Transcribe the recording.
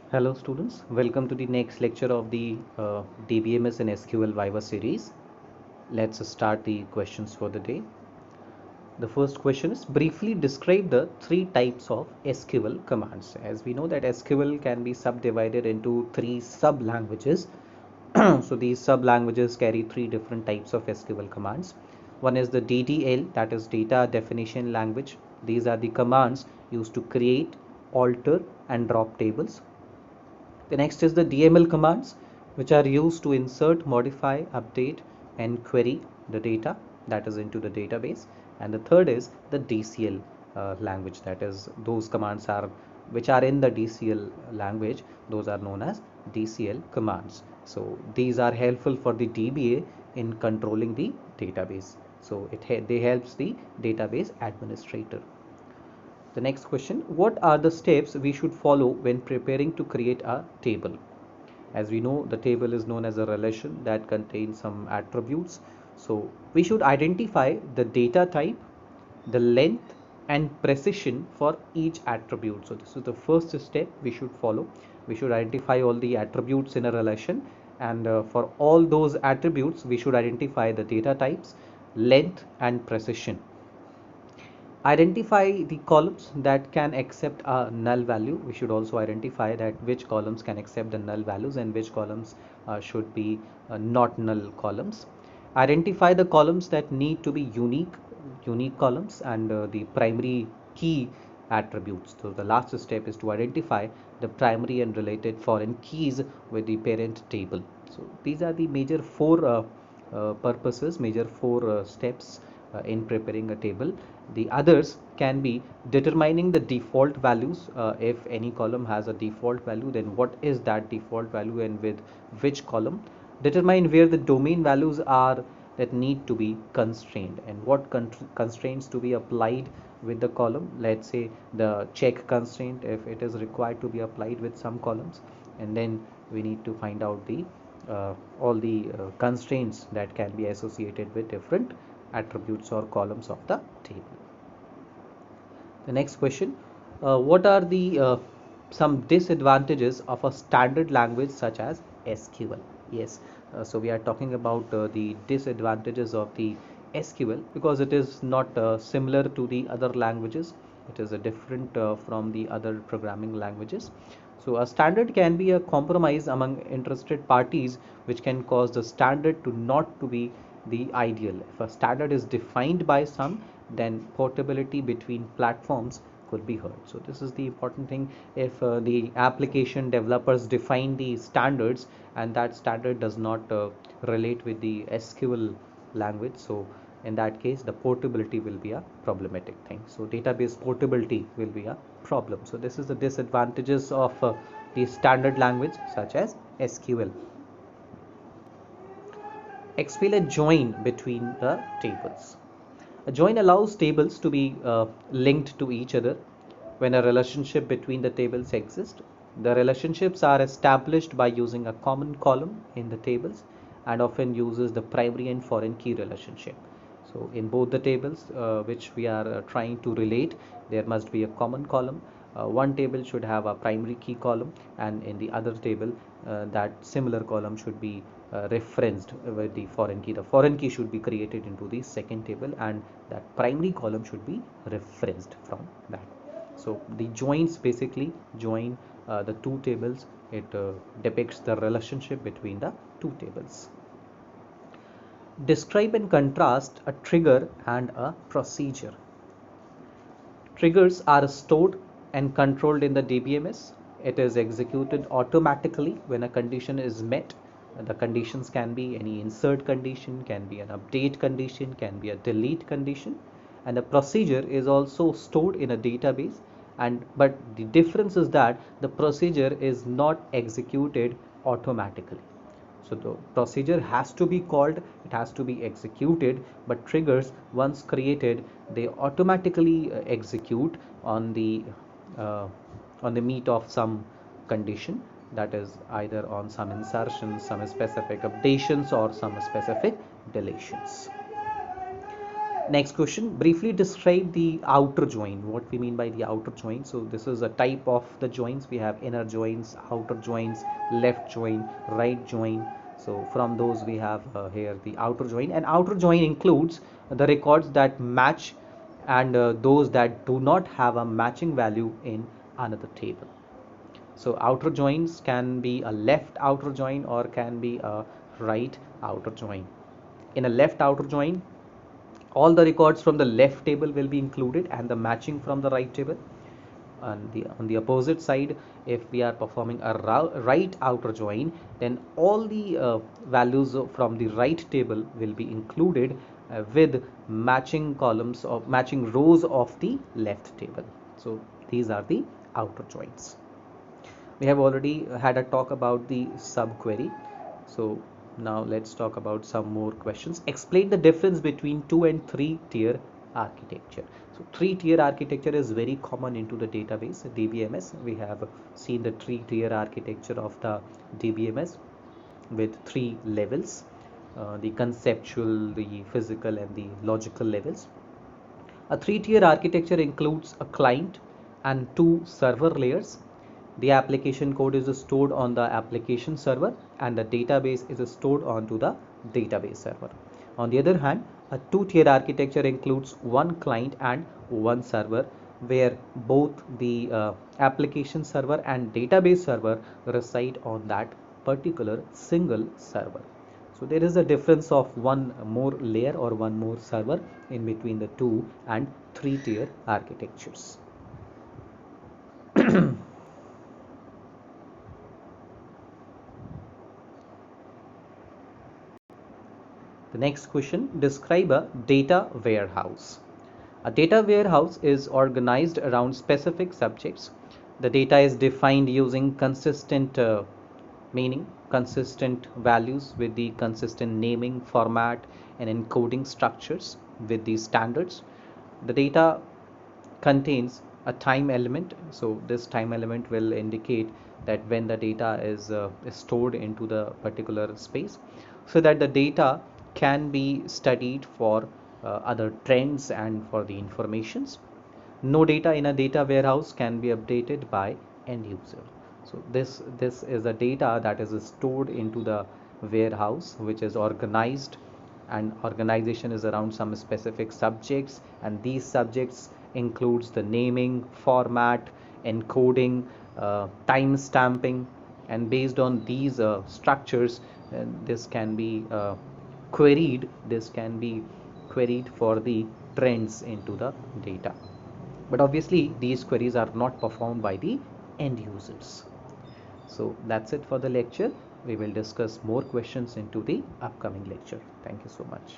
Hello students, welcome to the next lecture of the DBMS and SQL Viva series. Let's start the questions for the day. The first question is briefly describe the three types of SQL commands. As we know that SQL can be subdivided into three sub languages. So these sub languages carry three different types of SQL commands. One is the DDL, that is data definition language. These are the commands used to create, alter and drop tables. The next is the DML commands, which are used to insert, modify, update, and query the data that is into the database. And the third is the DCL language, that is those commands are which are in the DCL language, those are known as DCL commands. So these are helpful for the DBA in controlling the database. So they helps the database administrator. The next question, what are the steps we should follow when preparing to create a table? As we know, the table is known as a relation that contains some attributes. So we should identify the data type, the length and precision for each attribute. So this is the first step we should follow. We should identify all the attributes in a relation, and for all those attributes we should identify the data types, length and precision. Identify the columns that can accept a null value. We should also identify that which columns can accept the null values and which columns should be not null columns. Identify the columns that need to be unique columns, and the primary key attributes. So the last step is to identify the primary and related foreign keys with the parent table. So these are the major four major four steps in preparing a table. The others can be determining the default values. If any column has a default value, then what is that default value and with which column. Determine where the domain values are that need to be constrained and what constraints to be applied with the column. Let's say the check constraint, if it is required to be applied with some columns, and then we need to find out the all the constraints that can be associated with different attributes or columns of the table. The next question, what are the some disadvantages of a standard language such as SQL? Yes, so we are talking about the disadvantages of the SQL because it is not similar to the other languages. It is different from the other programming languages. So a standard can be a compromise among interested parties, which can cause the standard to not to be the ideal. If a standard is defined by some, then portability between platforms could be hurt. So this is the important thing. If the application developers define the standards and that standard does not relate with the SQL language, so in that case the portability will be a problematic thing. So database portability will be a problem. So this is the disadvantages of the standard language such as SQL. Explain a join between the tables. A join allows tables to be linked to each other when a relationship between the tables exists. The relationships are established by using a common column in the tables and often uses the primary and foreign key relationship. So in both the tables which we are trying to relate, there must be a common column. One table should have a primary key column, and in the other table that similar column should be referenced with the foreign key. The foreign key should be created into the second table, and that primary column should be referenced from that. So the joins basically join the two tables. It depicts the relationship between the two tables. Describe and contrast a trigger and a procedure. Triggers are stored and controlled in the DBMS. It is executed automatically when a condition is met. The conditions can be any insert condition, can be an update condition, can be a delete condition, and the procedure is also stored in a database. And but the difference is that the procedure is not executed automatically. So the procedure has to be called, it has to be executed, but triggers once created, they automatically execute uh, on the meet of some condition, that is either on some insertions, some specific updations or some specific deletions. Next question, briefly describe the outer join. What we mean by the outer join. So this is a type of the joins. We have inner joins, outer joins, left join, right join. So from those we have here the outer join, and outer join includes the records that match and those that do not have a matching value in another table. So outer joins can be a left outer join or can be a right outer join. In a left outer join, all the records from the left table will be included and the matching from the right table. On the opposite side, if we are performing a right outer join, then all the values from the right table will be included with matching columns or matching rows of the left table. So these are the outer joins. We have already had a talk about the subquery. So now let's talk about some more questions. Explain the difference between 2 and 3 tier architecture. So 3 tier architecture is very common into the database DBMS. We have seen the 3 tier architecture of the DBMS with 3 levels, the conceptual, the physical and the logical levels. A 3 tier architecture includes a client and 2 server layers. The application code is stored on the application server and the database is stored onto the database server. On the other hand, a 2 tier architecture includes one client and one server, where both the application server and database server reside on that particular single server. So there is a difference of one more layer or one more server in between the 2 and 3 tier architectures. The next question, describe a data warehouse. A data warehouse is organized around specific subjects. The data is defined using consistent meaning, consistent values with the consistent naming, format, and encoding structures with these standards. The data contains a time element. So this time element will indicate that when the data is stored into the particular space, so that the data can be studied for other trends and for the informations. No data in a data warehouse can be updated by end user. So this is a data that is stored into the warehouse, which is organized, and organization is around some specific subjects, and these subjects includes the naming, format, encoding, time stamping, and based on these structures, this can be queried for the trends into the data. But obviously these queries are not performed by the end users. So that's it for the lecture. We will discuss more questions into the upcoming lecture. Thank you so much.